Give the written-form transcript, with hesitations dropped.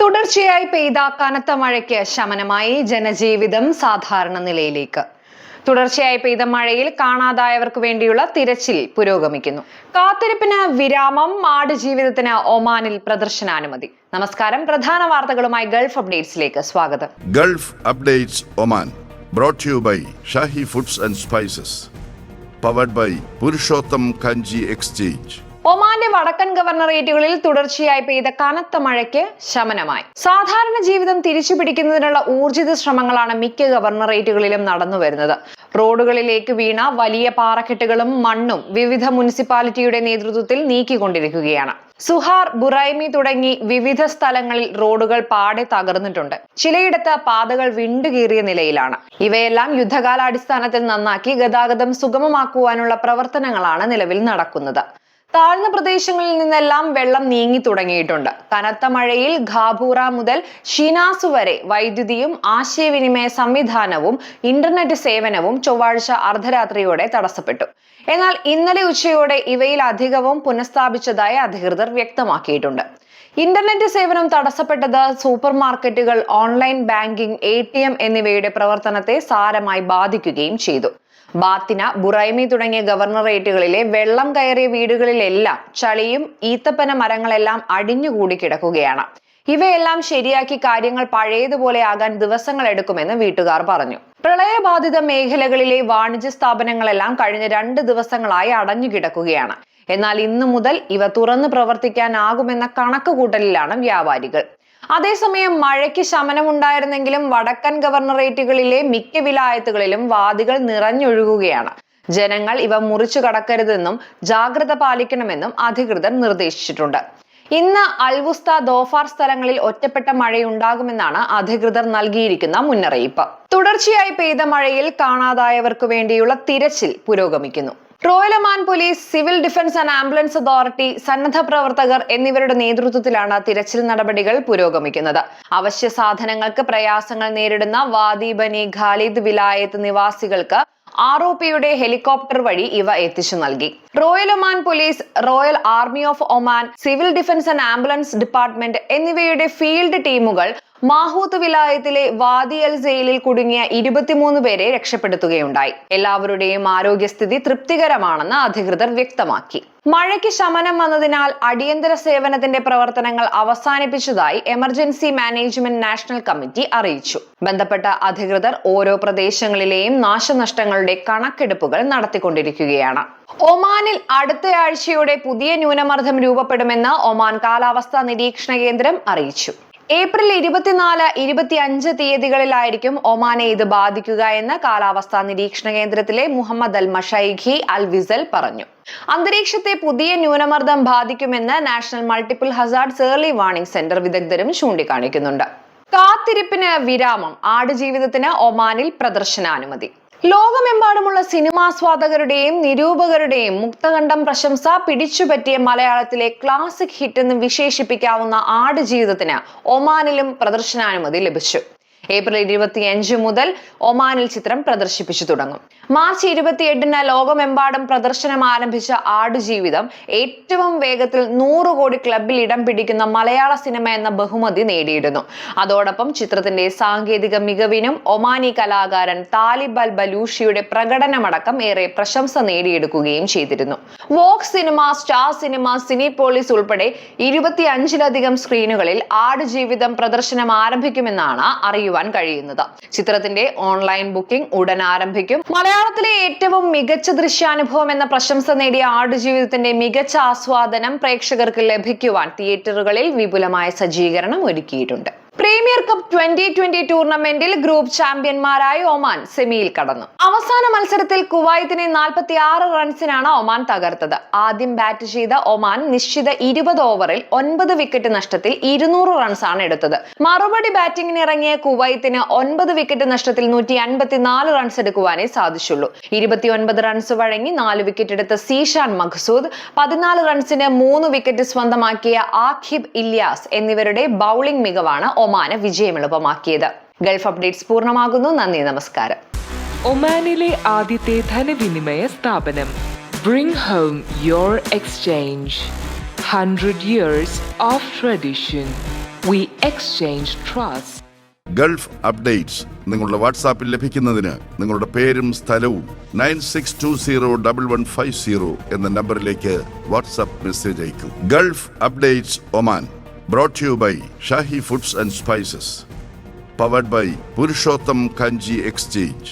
തുടർച്ചയായി പെയ്ത കനത്ത മഴയ്ക്ക് ശമനമായി ജനജീവിതം സാധാരണ നിലയിലേക്ക്. തുടർച്ചയായി പെയ്ത മഴയിൽ കാണാതായവർക്ക് വേണ്ടിയുള്ള തിരച്ചിൽ പുരോഗമിക്കുന്നു. കാത്തിരിപ്പിന് വിരാമം, ആടുജീവിതത്തിന് ഒമാനിൽ പ്രദർശനാനുമതി. നമസ്കാരം, പ്രധാന വാർത്തകളുമായി ഗൾഫ് അപ്ഡേറ്റ്സിലേക്ക് സ്വാഗതം. Gulf updates Oman brought to you by Shahi foods and spices, powered by Purushottam Kanji exchange. ഒമാന്റെ വടക്കൻ ഗവർണറേറ്റുകളിൽ തുടർച്ചയായി പെയ്ത കനത്ത മഴയ്ക്ക് ശമനമായി. സാധാരണ ജീവിതം തിരിച്ചുപിടിക്കുന്നതിനുള്ള ഊർജിത ശ്രമങ്ങളാണ് മിക്ക ഗവർണറേറ്റുകളിലും നടന്നുവരുന്നത്. റോഡുകളിലേക്ക് വീണ വലിയ പാറക്കെട്ടുകളും മണ്ണും വിവിധ മുനിസിപ്പാലിറ്റിയുടെ നേതൃത്വത്തിൽ നീക്കിക്കൊണ്ടിരിക്കുകയാണ്. സുഹാർ, ബുറൈമി തുടങ്ങി വിവിധ സ്ഥലങ്ങളിൽ റോഡുകൾ പാടെ തകർന്നിട്ടുണ്ട്. ചിലയിടത്ത് പാതകൾ വിണ്ടുകീറിയ നിലയിലാണ്. ഇവയെല്ലാം യുദ്ധകാലാടിസ്ഥാനത്തിൽ നന്നാക്കി ഗതാഗതം സുഗമമാക്കുവാനുള്ള പ്രവർത്തനങ്ങളാണ് നിലവിൽ നടക്കുന്നത്. താഴ്ന്ന പ്രദേശങ്ങളിൽ നിന്നെല്ലാം വെള്ളം നീങ്ങി തുടങ്ങിയിട്ടുണ്ട്. കനത്ത മഴയിൽ ഖാബൂറ മുതൽ ഷിനാസു വരെ വൈദ്യുതിയും ആശയവിനിമയ സംവിധാനവും ഇന്റർനെറ്റ് സേവനവും ചൊവ്വാഴ്ച അർദ്ധരാത്രിയോടെ തടസ്സപ്പെട്ടു. എന്നാൽ ഇന്നലെ ഉച്ചയോടെ ഇവയിൽ അധികവും പുനഃസ്ഥാപിച്ചതായി അധികൃതർ വ്യക്തമാക്കിയിട്ടുണ്ട്. ഇന്റർനെറ്റ് സേവനം തടസ്സപ്പെട്ടത് സൂപ്പർ മാർക്കറ്റുകൾ, ഓൺലൈൻ ബാങ്കിംഗ്, ATM എന്നിവയുടെ പ്രവർത്തനത്തെ സാരമായി ബാധിക്കുകയും ചെയ്തു. ബാത്തിന, ബുറൈമി തുടങ്ങിയ ഗവർണറേറ്റുകളിലെ വെള്ളം കയറിയ വീടുകളിലെല്ലാം ചളിയും ഈത്തപ്പന മരങ്ങളെല്ലാം അടിഞ്ഞുകൂടി കിടക്കുകയാണ്. ഇവയെല്ലാം ശരിയാക്കി കാര്യങ്ങൾ പഴയതുപോലെ ആകാൻ ദിവസങ്ങൾ എടുക്കുമെന്ന് വീട്ടുകാർ പറഞ്ഞു. പ്രളയബാധിത മേഖലകളിലെ വാണിജ്യ സ്ഥാപനങ്ങളെല്ലാം കഴിഞ്ഞ 2 ദിവസങ്ങളായി അടഞ്ഞുകിടക്കുകയാണ്. എന്നാൽ ഇന്നു മുതൽ ഇവ തുറന്നു പ്രവർത്തിക്കാനാകുമെന്ന കണക്കുകൂട്ടലിലാണ് വ്യാപാരികൾ. അതേസമയം മഴയ്ക്ക് ശമനമുണ്ടായിരുന്നെങ്കിലും വടക്കൻ ഗവർണറേറ്റുകളിലെ മിക്ക വിലായത്തുകളിലും വാദികൾ നിറഞ്ഞൊഴുകുകയാണ്. ജനങ്ങൾ ഇവ മുറിച്ചു കടക്കരുതെന്നും ജാഗ്രത പാലിക്കണമെന്നും അധികൃതർ നിർദ്ദേശിച്ചിട്ടുണ്ട്. ഇന്ന് അൽവുസ്ത, ദോഫാർ സ്ഥലങ്ങളിൽ ഒറ്റപ്പെട്ട മഴയുണ്ടാകുമെന്നാണ് അധികൃതർ നൽകിയിരിക്കുന്ന മുന്നറിയിപ്പ്. തുടർച്ചയായി പെയ്ത മഴയിൽ കാണാതായവർക്ക് വേണ്ടിയുള്ള തിരച്ചിൽ പുരോഗമിക്കുന്നു. Royal Oman police, civil defence and ambulance authority, സന്നദ്ധ പ്രവർത്തകർ എന്നിവരുടെ നേതൃത്വത്തിലാണ് തിരച്ചിൽ നടപടികൾ പുരോഗമിക്കുന്നത്. അവശ്യ സാധനങ്ങൾക്ക് പ്രയാസങ്ങൾ നേരിടുന്ന വാദി ബനി ഖാലിദ് വിലായത്ത് നിവാസികൾക്ക് ROPയുടെ ഹെലികോപ്റ്റർ വഴി ഇവ എത്തിച്ചു നൽകി. Royal Oman police, royal army of Oman, civil defence and ambulance department എന്നിവയുടെ ഫീൽഡ് ടീമുകൾ മാഹൂത്ത് വിലായത്തിലെ വാദി അൽ സെയിലിൽ കുടുങ്ങിയ 23 പേരെ രക്ഷപ്പെടുത്തുകയുണ്ടായി. എല്ലാവരുടെയും ആരോഗ്യസ്ഥിതി തൃപ്തികരമാണെന്ന് അധികൃതർ വ്യക്തമാക്കി. മഴയ്ക്ക് ശമനം വന്നതിനാൽ അടിയന്തര സേവനത്തിന്റെ പ്രവർത്തനങ്ങൾ അവസാനിപ്പിച്ചതായി എമർജൻസി മാനേജ്മെന്റ് നാഷണൽ കമ്മിറ്റി അറിയിച്ചു. ബന്ധപ്പെട്ട അധികൃതർ ഓരോ പ്രദേശങ്ങളിലെയും നാശനഷ്ടങ്ങളുടെ കണക്കെടുപ്പുകൾ നടത്തിക്കൊണ്ടിരിക്കുകയാണ്. ഒമാനിൽ അടുത്തയാഴ്ചയോടെ പുതിയ ന്യൂനമർദ്ദം രൂപപ്പെടുമെന്ന് ഒമാൻ കാലാവസ്ഥാ നിരീക്ഷണ കേന്ദ്രം അറിയിച്ചു. ഏപ്രിൽ 24, 25 തീയതികളിലായിരിക്കും ഒമാനെ ഇത് ബാധിക്കുക എന്ന് കാലാവസ്ഥാ നിരീക്ഷണ കേന്ദ്രത്തിലെ മുഹമ്മദ് അൽ മഷൈഖി അൽ വിസൽ പറഞ്ഞു. അന്തരീക്ഷത്തെ പുതിയ ന്യൂനമർദ്ദം ബാധിക്കുമെന്ന് national multiple hazards early warning centre വിദഗ്ധരും ചൂണ്ടിക്കാണിക്കുന്നുണ്ട്. കാത്തിരിപ്പിന് വിരാമം, ആടുജീവിതത്തിന് ഒമാനിൽ പ്രദർശനാനുമതി. ലോകമെമ്പാടുമുള്ള സിനിമാസ്വാദകരുടെയും നിരൂപകരുടെയും മുക്തകണ്ഠം പ്രശംസ പിടിച്ചുപറ്റിയ മലയാളത്തിലെ ക്ലാസിക് ഹിറ്റ് എന്ന് വിശേഷിപ്പിക്കാവുന്ന ആടുജീവിതത്തിന് ഒമാനിലും പ്രദർശനാനുമതി ലഭിച്ചു. ഏപ്രിൽ 25 മുതൽ ഒമാനിൽ ചിത്രം പ്രദർശിപ്പിച്ചു തുടങ്ങും. മാർച്ച് 28-ന് ലോകമെമ്പാടും പ്രദർശനം ആരംഭിച്ച ആടുജീവിതം ഏറ്റവും വേഗത്തിൽ 100 കോടി ക്ലബിൽ ഇടം പിടിക്കുന്ന മലയാള സിനിമ എന്ന ബഹുമതി നേടിയിരുന്നു. അതോടൊപ്പം ചിത്രത്തിന്റെ സാങ്കേതിക മികവിനും ഒമാനി കലാകാരൻ താലിബ് അൽ ബലൂഷിയുടെ പ്രകടനമടക്കം ഏറെ പ്രശംസ നേടിയെടുക്കുകയും ചെയ്തിരുന്നു. Vox cinema, Star cinema, Cinepolis ഉൾപ്പെടെ 25-ലധികം സ്ക്രീനുകളിൽ ആടുജീവിതം പ്രദർശനം ആരംഭിക്കുമെന്നാണ് അറിയുവാൻ കഴിയുന്നത്. ചിത്രത്തിന്റെ ഓൺലൈൻ ബുക്കിംഗ് ഉടൻ ആരംഭിക്കും. മലയാളത്തിലെ ഏറ്റവും മികച്ച ദൃശ്യാനുഭവം എന്ന പ്രശംസ നേടിയ ആടുജീവിതത്തിന്റെ മികച്ച ആസ്വാദനം പ്രേക്ഷകർക്ക് ലഭിക്കുവാൻ തിയേറ്ററുകളിൽ വിപുലമായ സജ്ജീകരണം ഒരുക്കിയിട്ടുണ്ട്. പ്രീമിയർ കപ്പ് 2020 ടൂർണമെന്റിൽ ഗ്രൂപ്പ് ചാമ്പ്യന്മാരായ ഒമാൻ സെമിയിൽ കടന്നു. അവസാന മത്സരത്തിൽ കുവൈത്തിനെ 46 റൺസിനാണ് ഒമാൻ തകർത്തത്. ആദ്യം ബാറ്റ് ചെയ്ത ഒമാൻ നിശ്ചിത 20 ഓവറിൽ 9 വിക്കറ്റ് നഷ്ടത്തിൽ 200 റൺസാണ് എടുത്തത്. മറുപടി ബാറ്റിംഗിന് ഇറങ്ങിയ കുവൈത്തിന് 9 വിക്കറ്റ് നഷ്ടത്തിൽ 154 റൺസ് എടുക്കുവാനേ സാധിച്ചുള്ളൂ. 29 റൺസ് വഴങ്ങി 4 വിക്കറ്റ് എടുത്ത സീഷാൻ മഖ്സൂദ്, 14 റൺസിന് 3 വിക്കറ്റ് സ്വന്തമാക്കിയ ആഖിബ് ഇല്യാസ് എന്നിവരുടെ ബൌളിംഗ് മികവാണ് ഒമാന് വിജയം എളുപ്പമാക്കിയത്. ഗൾഫ് അപ്ഡേറ്റ്സ് പൂർണ്ണമാകുന്നു. നന്ദി, നമസ്കാരം. ഒമാനിലെ ആദ്യത്തെ ധനവിനിമയ സ്ഥാപനം Bring home your exchange. 100 years of tradition. We exchange trust. Gulf updates നിങ്ങളുടെ വാട്സാപ്പിൽ ലഭിക്കുന്നതിന് നിങ്ങളുടെ പേരും സ്ഥലവും 96201150 എന്ന നമ്പറിലേക്ക് വാട്സാപ്പ് മെസ്സേജ് അയക്കൂ. Gulf updates Oman brought you by Shahi foods and spices, powered by Purushottam Kanji exchange.